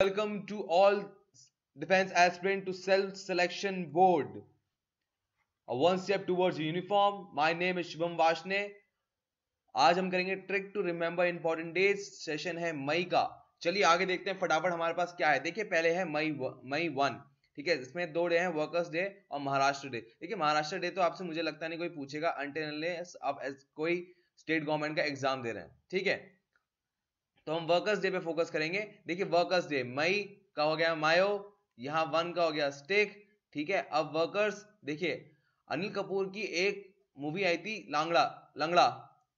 Welcome to all defense aspirant to self-selection board. A one step towards uniform. My name is Shubham Vashne. आज हम करेंगे trick to remember important days. Session है मई का। चलिए आगे देखते हैं फटाफट हमारे पास क्या है। देखिए पहले है मई 1। ठीक है, इसमें 2 डे हैं, वर्कर्स डे और महाराष्ट्र डे। देखिए महाराष्ट्र डे तो आपसे मुझे लगता नहीं कोई पूछेगा अनटिल आप कोई स्टेट गवर्नमेंट का एग्जाम दे रहे हैं। ठीक है, तो हम वर्कर्स डे पे फोकस करेंगे। देखिए वर्कर्स डे मई का हो गया मायो, यहाँ 1 का हो गया स्टेक। ठीक है, अब वर्कर्स देखिए अनिल कपूर की एक मूवी आई थी लांगड़ा लंगड़ा,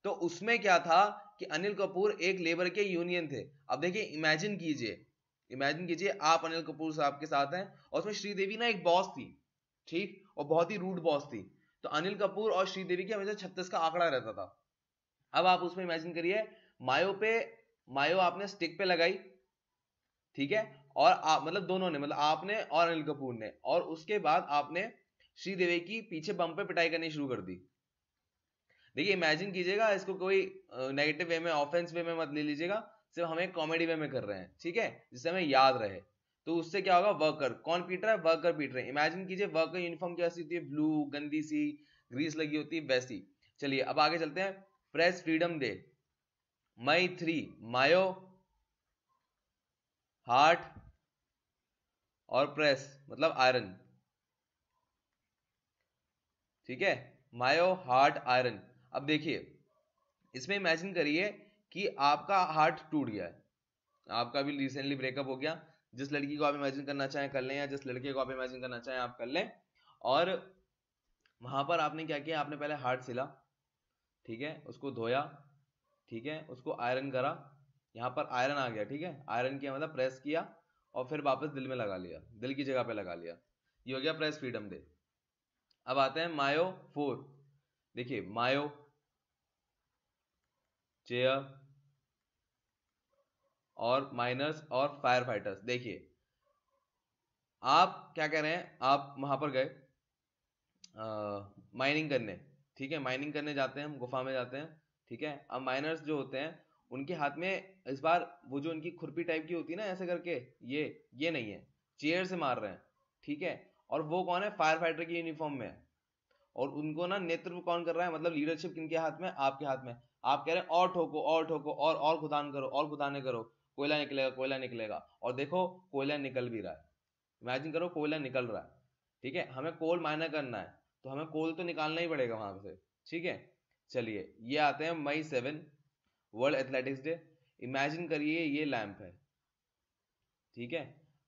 तो उसमें क्या था कि अनिल कपूर एक लेबर के यूनियन थे। अब देखिए इमेजिन कीजिए आप अनिल कपूर साहब के साथ हैं और उसमें श्रीदेवी ना एक बॉस थी, ठीक, और बहुत ही रूड बॉस थी। तो अनिल कपूर और श्रीदेवी की हमेशा 36 का आंकड़ा रहता था। अब आप उसमें इमेजिन करिए मायो आपने स्टिक पे लगाई, ठीक है, और आप मतलब दोनों ने, मतलब आपने और अनिल कपूर ने, और उसके बाद आपने श्रीदेवी की पीछे बम पे पिटाई करनी शुरू कर दी। देखिए इमेजिन कीजिएगा, इसको कोई नेगेटिव वे में, ऑफेंस वे में मत ले लीजिएगा, सिर्फ हमें कॉमेडी वे में कर रहे हैं, ठीक है, जिससे हमें याद रहे। तो उससे क्या होगा, वर्कर कौन पीट रहा है, वर्कर पीट रहे हैं। इमेजिन कीजिए वर्कर यूनिफॉर्म कैसी होती है, ब्लू गंदी सी ग्रीस लगी होती है वैसी। चलिए अब आगे चलते हैं। प्रेस फ्रीडम डे मई 3, मायो, हार्ट और प्रेस मतलब आयरन। ठीक है, मायो हार्ट आयरन। अब देखिए इसमें इमेजिन करिए कि आपका हार्ट टूट गया है, आपका भी रिसेंटली ब्रेकअप हो गया। जिस लड़की को आप इमेजिन करना चाहें कर लें, या जिस लड़के को आप इमेजिन करना चाहें आप कर लें। और वहां पर आपने क्या किया, आपने पहले हार्ट सिला, ठीक है, उसको धोया, ठीक है, उसको आयरन करा, यहाँ पर आयरन आ गया, ठीक है, आयरन किया मतलब प्रेस किया, और फिर वापस दिल में लगा लिया, दिल की जगह पे लगा लिया। ये हो गया प्रेस फ्रीडम डे। अब आते हैं मायो 4। देखिए मायो, चेयर और माइनर्स और फायर फाइटर्स। देखिए आप क्या कह रहे हैं, आप वहां पर गए माइनिंग करने, ठीक है, माइनिंग करने जाते हैं हम, गुफा में जाते हैं, ठीक है। अब माइनर्स जो होते हैं उनके हाथ में इस बार वो जो उनकी खुरपी टाइप की होती है ना ऐसे करके, ये नहीं है, चेयर से मार रहे हैं, ठीक है। और वो कौन है, फायर फाइटर की यूनिफॉर्म में है। और उनको ना नेतृत्व कौन कर रहा है, मतलब लीडरशिप किनके हाथ में, आपके हाथ में। आप कह रहे हैं और ठोको और ठोको और खुदान करो और खुदाने करो, कोयला निकलेगा कोयला निकलेगा, और देखो कोयला निकल भी रहा है। इमेजिन करो कोयला निकल रहा है, ठीक है, हमें कोल माइनर करना है, तो हमें कोल तो निकालना ही पड़ेगा वहां से, ठीक है। चलिए ये आते हैं मई 7, वर्ल्ड एथलेटिक्स डे। इमेजिन करिए ये लैंप है, ठीक है।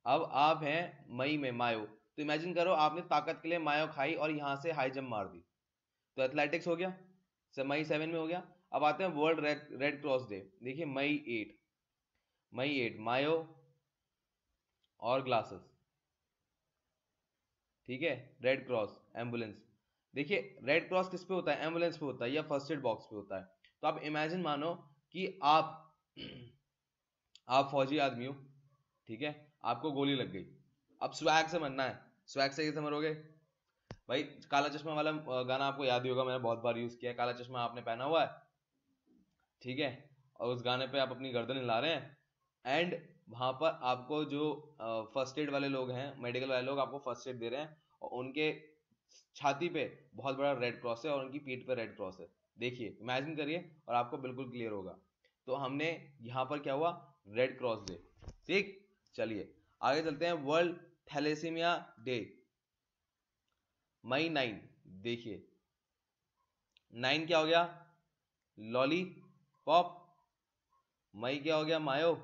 अब आप हैं मई में मायो, तो इमेजिन करो आपने ताकत के लिए मायो खाई और यहां से हाई जंप मार दी, तो एथलेटिक्स हो गया, मई 7 में हो गया। अब आते हैं वर्ल्ड रेड क्रॉस डे। देखिए मई 8 मायो और ग्लासेस, ठीक है, रेड क्रॉस एम्बुलेंस। देखिए रेड क्रॉस किस पे होता है, एम्बुलेंस पे होता है या फर्स्ट एड बॉक्स पे होता है। तो आप इमेजिन मानो कि आप आप फौजी आदमी हो, ठीक है, आपको गोली लग गई। अब स्वैग से मरना है, स्वैग से कैसे मरोगे भाई, काला चश्मा वाला गाना आपको याद ही होगा, मैंने बहुत बार यूज किया है। काला चश्मा आपने पहना हुआ है, ठीक है, और उस गाने पे आप अपनी गर्दन हिला रहे हैं, एंड वहां पर आपको जो फर्स्ट एड वाले लोग हैं, मेडिकल वाले लोग आपको फर्स्ट एड दे रहे हैं, और उनके छाती पे बहुत बड़ा रेड क्रॉस है और उनकी पीठ पे रेड क्रॉस है। देखिए इमेजिन करिए और आपको बिल्कुल क्लियर होगा। तो हमने यहाँ पर क्या हुआ, रेड क्रॉस डे, ठीक। चलिए आगे चलते हैं। वर्ल्ड थैलेसीमिया डे मई 9। देखिए 9 क्या हो गया, लॉली पॉप। मई क्या हो गया, मायो।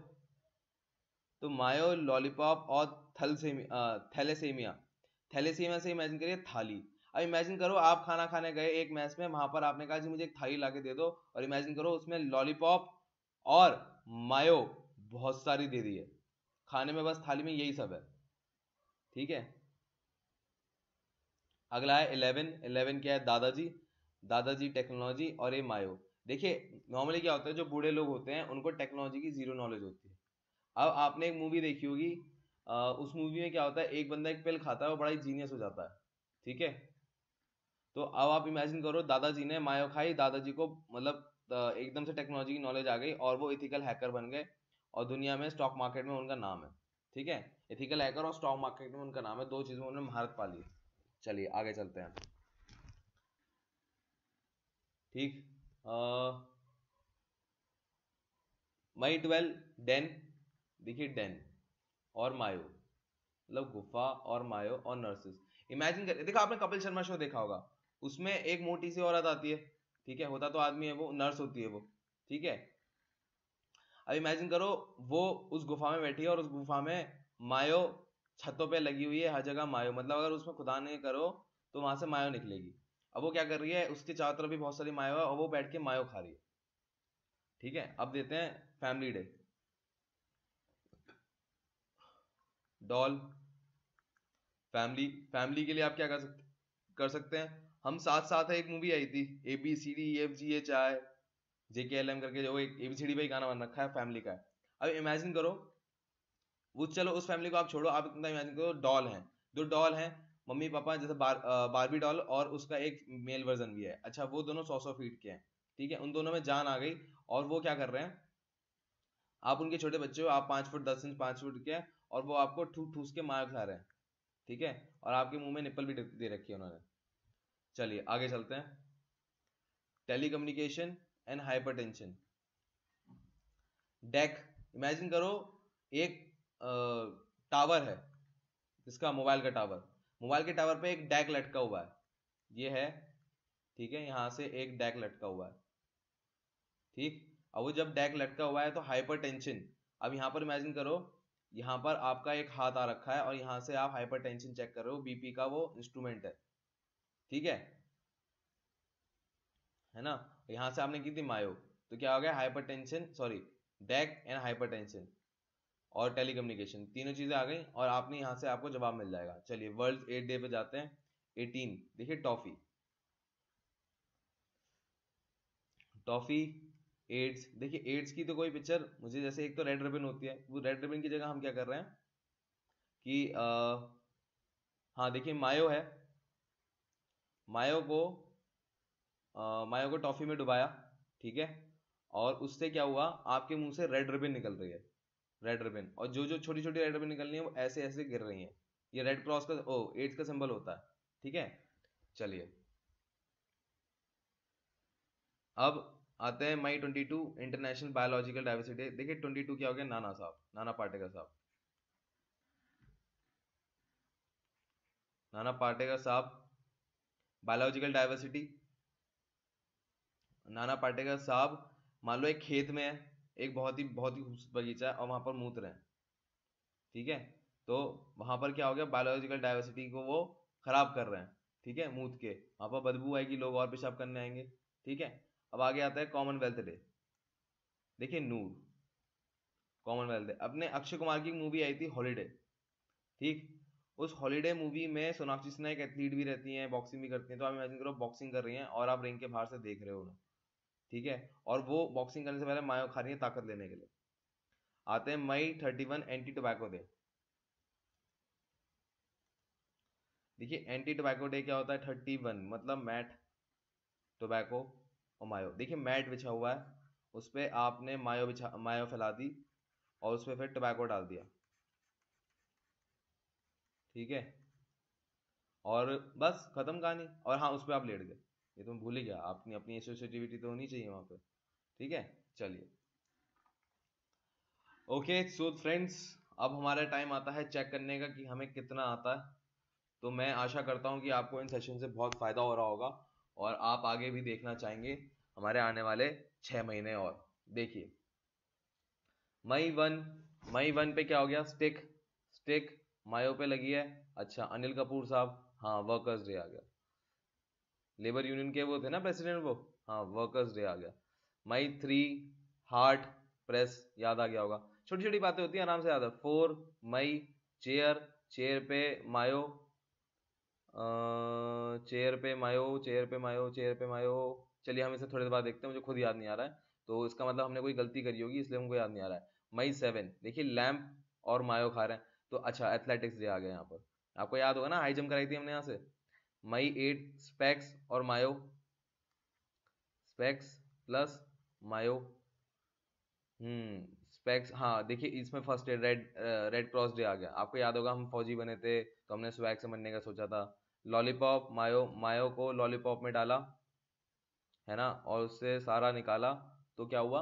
तो मायो, लॉलीपॉप और थैलेसेमिया। थैलेसेमिया से इमेजिन करिए थाली। अब इमेजिन करो आप खाना खाने गए एक मैस में, वहां पर आपने कहा जी मुझे एक थाली लाके दे दो, और इमेजिन करो उसमें लॉलीपॉप और मायो बहुत सारी दे दी है, खाने में बस थाली में यही सब है, ठीक है। अगला है 11 क्या है, दादाजी टेक्नोलॉजी और ये मायो। देखिए नॉर्मली क्या होता है, जो बूढ़े लोग होते हैं उनको टेक्नोलॉजी की जीरो नॉलेज होती है। अब आपने एक मूवी देखी होगी, उस मूवी में क्या होता है, एक बंदा एक पिल खाता है वो बड़ा ही जीनियस हो जाता है, ठीक है। तो अब आप इमेजिन करो दादाजी ने मायो खाई, दादाजी को मतलब एकदम से टेक्नोलॉजी की नॉलेज आ गई और वो इथिकल हैकर बन गए, और दुनिया में स्टॉक मार्केट में उनका नाम है, ठीक है, एथिकल हैकर और स्टॉक मार्केट में उनका नाम है, 2 चीजों में उन्होंने महारत पा ली। चलिए आगे चलते हैं। ठीक, मई 12 डेन, देखिए डेन और मायो, मतलब गुफा और मायो और नर्सेस। इमेजिन कर, देखो आपने कपिल शर्मा शो देखा होगा, उसमें एक मोटी सी औरत आती है, ठीक है, होता तो आदमी है, वो नर्स होती है वो, ठीक है। अब इमेजिन करो वो उस गुफा में बैठी है और उस गुफा में मायो छतों पे लगी हुई है, हर जगह मायो, मतलब अगर उसमें खुदा नहीं करो तो वहां से मायो निकलेगी। अब वो क्या कर रही है, उसके चारों तरफ भी बहुत सारी मायो है और वो बैठ के मायो खा रही है, ठीक है। अब देते हैं family day. Doll, family, family के लिए आप क्या कर सकते हैं, हम साथ साथ है, एक मूवी आई थी ABCDEFGHI JKLM करके, जो एक ABCD पे गाना बन रखा है, फैमिली का है। अब इमेजिन करो वो, चलो उस फैमिली को आप छोड़ो, आप इतना इमेजिन करो डॉल हैं, 2 डॉल हैं, मम्मी पापा, जैसे बारबी डॉल और उसका एक मेल वर्जन भी है, अच्छा वो दोनों 100 फीट के हैं, ठीक है, उन दोनों में जान आ गई और वो क्या कर रहे हैं, आप उनके छोटे बच्चे हो, आप 5 फुट 10 इंच 5 फुट के हैं और वो आपको ठूस के मार खा रहे हैं, ठीक है, और आपके मुंह में निप्पल भी दे रखी है उन्होंने। चलिए आगे चलते हैं। Telecommunication and hypertension. Deck, imagine करो एक टावर है, जिसका मोबाइल का टावर, मोबाइल के टावर पे एक डेक लटका हुआ है, ये है, ठीक है, यहां से एक डेक लटका हुआ है, ठीक। अब वो जब डेक लटका हुआ है तो हाइपरटेंशन, अब यहां पर इमेजिन करो, यहां पर आपका एक हाथ आ रखा है और यहां से आप हाइपरटेंशन चेक कर रहे हो, बीपी का वो इंस्ट्रूमेंट है, ठीक है ना। यहां से आपने की थी मायो, तो क्या हो गया, hypertension, sorry, deck and hypertension और टेलीकम्युनिकेशन, तीनों चीजें आ गई और आपने यहां से आपको जवाब मिल जाएगा। चलिए वर्ल्ड एड्स डे पे जाते हैं। 18, देखिए टॉफी, टॉफी, एड्स, देखिए एड्स की तो कोई पिक्चर मुझे, जैसे एक तो रेड रिबन होती है, वो रेड रिबन की जगह हम क्या कर रहे हैं कि हाँ देखिए मायो है, मायो को मायो को टॉफी में डुबाया, ठीक है, और उससे क्या हुआ, आपके मुंह से रेड रिबन निकल रही है, रेड रिबन, और जो जो छोटी छोटी रेड रिबन निकलनी है वो ऐसे ऐसे गिर रही है, ये रेड क्रॉस का, ओ एड्स का सिंबल होता है, ठीक है। चलिए अब आते हैं मई 22 इंटरनेशनल बायोलॉजिकल डाइवर्सिटी डे। देखिए 22 क्या हो गया, नाना साहब, नाना पाटेकर साहब, नाना पाटेकर साहब, बायोलॉजिकल डाइवर्सिटी, नाना पाटेकर साहब, मान लो एक खेत में है, एक बहुत ही खूबसूरत बगीचा है और वहां पर मूत रहे हैं, ठीक है, तो वहां पर क्या हो गया, बायोलॉजिकल डाइवर्सिटी को वो खराब कर रहे हैं, ठीक है, मूत के वहां पर बदबू आएगी, लोग और पेशाब करने आएंगे, ठीक है। अब आगे आता है कॉमनवेल्थ डे, देखिए नूर, कॉमनवेल्थ डे, अपने अक्षय कुमार की मूवी आई थी हॉलीडे, ठीक, उस हॉलीडे मूवी में सोनाक्षी सिन्हा एक एथलीट भी रहती हैं, बॉक्सिंग भी करती हैं, तो आप इमेजिन करो बॉक्सिंग कर रही हैं और आप रिंग के बाहर से देख रहे हो उन्हें, ठीक है, और वो बॉक्सिंग करने से पहले मायो खा रही है ताकत लेने के लिए। आते हैं मई 31 एंटी टोबैको डे। देखिए एंटी टोबैको डे क्या होता है, 31 मतलब मैट, टोबैको और मायो, देखिए मैट बिछा हुआ है, उस पर आपने मायो फैला दी और उस पर फिर टोबैको डाल दिया, ठीक है, और बस खत्म कहानी, और हाँ उस पर आप लेट गए, ये तो मैं भूल ही गया, अपनी अपनी सेंसिटिविटी तो होनी चाहिए वहां पे, ठीक है। चलिए ओके, सो फ्रेंड्स, अब हमारा टाइम आता है चेक करने का कि हमें कितना आता है, तो मैं आशा करता हूं कि आपको इन सेशन से बहुत फायदा हो रहा होगा और आप आगे भी देखना चाहेंगे हमारे आने वाले 6 महीने। और देखिए मई 1, मई 1 पे क्या हो गया, स्टिक, स्टिक मायो पे लगी है, अच्छा अनिल कपूर साहब, हाँ वर्कर्स डे आ गया, लेबर यूनियन के वो थे ना प्रेसिडेंट वो, हाँ वर्कर्स डे आ गया। मई 3 हार्ट, प्रेस, याद आ गया होगा, छोटी छोटी बातें होती है आराम से याद है। 4 मई चेयर, चेयर पे मायो, चेयर पे मायो, चेयर पे मायो, चेयर पे मायो, चलिए हम इसे थोड़ी देर बाद देखते हैं, मुझे खुद याद नहीं आ रहा है, तो इसका मतलब हमने कोई गलती करी होगी इसलिए हमको याद नहीं आ रहा है। मई 7 देखिए लैंप और मायो खा रहे हैं, तो अच्छा एथलेटिक्स डे आ गया यहाँ पर, आपको याद होगा ना हाई जंप कराई थी हमने यहाँ से। मई 8 स्पेक्स और mayo, specs plus mayo, specs, हाँ देखिए इसमें first day red cross day आ गया। आपको याद होगा हम फौजी बने थे तो हमने स्वैग से बनने का सोचा था। लॉलीपॉप, मायो, मायो को लॉलीपॉप में डाला है ना, और उससे सारा निकाला तो क्या हुआ,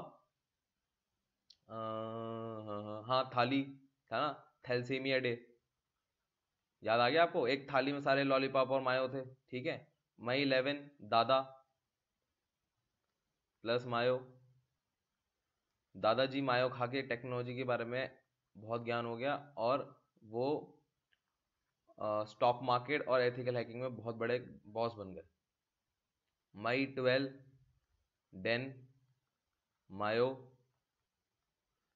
हाँ थाली था ना, थैलेसीमिया डे। याद आ गया आपको, एक थाली में सारे लॉलीपॉप और मायो थे, ठीक है। मई 11 दादा प्लस मायो। दादाजी मायो खा के टेक्नोलॉजी के बारे में बहुत ज्ञान हो गया और वो स्टॉक मार्केट और एथिकल हैकिंग में बहुत बड़े बॉस बन गए। मई 12 डेन मायो।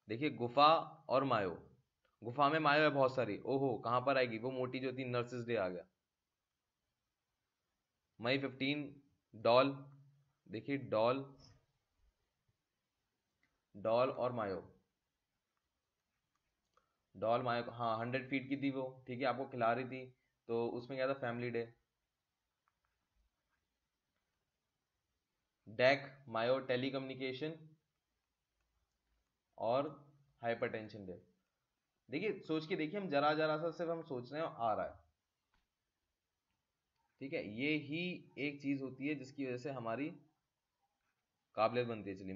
देखिए गुफा और मायो, गुफा में मायो है बहुत सारी, ओहो कहां पर आएगी वो मोटी जो थी, नर्सिस डे आ गया। मई 15 डॉल, देखिए डॉल, डॉल और मायो, डॉल मायो, हाँ 100 फीट की थी वो, ठीक है, आपको खिला रही थी तो उसमें क्या था, फैमिली डे। डेक मायो टेलीकम्युनिकेशन और हाइपरटेंशन डे। देखिए सोच के देखिए, हम जरा जरा सा सिर्फ हम सोच रहे हैं और आ रहा है, ठीक है। ये ही एक चीज होती है जिसकी वजह से हमारी काबिलियत बनती है। चलिए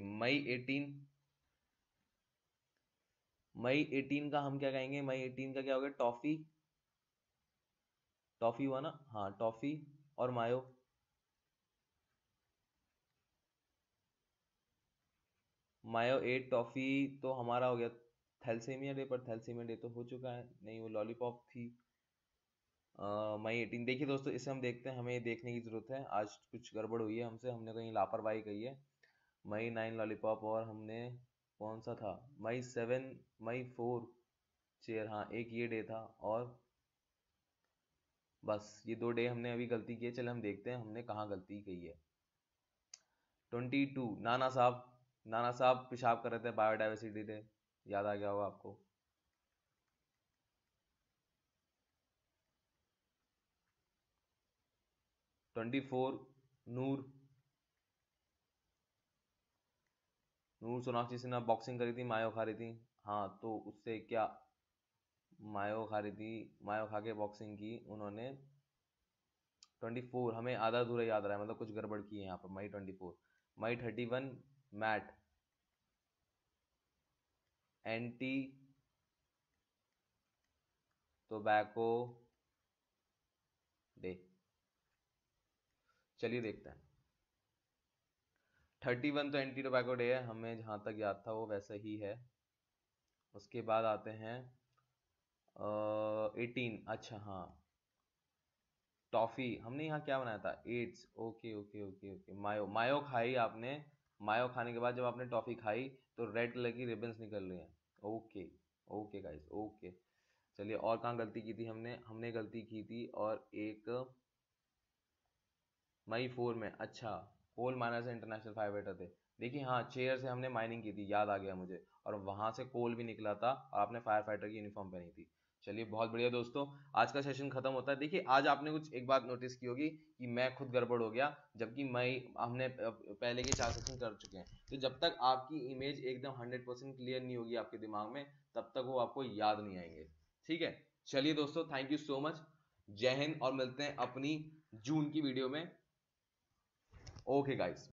मई 18 का हम क्या कहेंगे, मई 18 का क्या हो गया, टॉफी, टॉफी हुआ ना, हाँ टॉफी और मायो। मायो 8 टॉफी तो हमारा हो गया थैलेसीमिया डे, पर थैलेसीमिया डे तो हो चुका है, नहीं वो लॉलीपॉप थी। मई 18, देखिए दोस्तों इसे हम देखते हैं, हमें ये देखने की जरूरत है, आज कुछ गड़बड़ हुई है हमसे, हमने कहीं लापरवाही कही है। मई 9 लॉलीपॉप, और हमने कौन सा था, मई 7, मई 4 चेयर, हाँ एक ये डे था, और बस ये 2 डे हमने अभी गलती की है। चले हम देखते हैं हमने कहाँ गलती की है। 22 नाना साहब, नाना साहब पेशाब कर रहे थे, बायोडाइवर्सिटी डे, याद आ गया होगा आपको। ट्वेंटी फोर नूर, नूर सोनाक्षी सिन्हा बॉक्सिंग करी थी, मायो खा रही थी, हाँ तो उससे क्या, मायो खा रही थी, मायो खा के बॉक्सिंग की उन्होंने। 24 हमें आधा अधूरा याद रहा है, मतलब कुछ गड़बड़ की है यहाँ पर। मई 24, मई 31 मैट एंटी टोबैको डे। चलिए देखते हैं। 31 तो एंटी टोबैको डे है, हमें जहां तक याद था वो वैसा ही है। उसके बाद आते हैं 18, अच्छा हाँ टॉफी, हमने यहाँ क्या बनाया था, AIDS, okay okay okay okay. Mayo, mayo खाई आपने, मायो खाने के बाद जब आपने टॉफी खाई तो रेड कलर की रिबन्स निकल रही हैं, ओके ओके गाइस ओके। चलिए और कहाँ गलती की थी हमने, हमने गलती की थी और एक मई 4 में, अच्छा कोल माइनर से इंटरनेशनल फाइटर थे। देखिए हाँ चेयर से हमने माइनिंग की थी, याद आ गया मुझे, और वहां से कोल भी निकला था और आपने फायर फाइटर की यूनिफॉर्म पहनी थी। चलिए बहुत बढ़िया दोस्तों, आज का सेशन खत्म होता है। देखिए आज आपने कुछ एक बात नोटिस की होगी कि मैं खुद गड़बड़ हो गया, जबकि मई हमने पहले के 4 सेशन कर चुके हैं। तो जब तक आपकी इमेज एकदम 100% क्लियर नहीं होगी आपके दिमाग में, तब तक वो आपको याद नहीं आएंगे, ठीक है। चलिए दोस्तों थैंक यू सो मच, जय हिंद, और मिलते हैं अपनी जून की वीडियो में। Okay guys.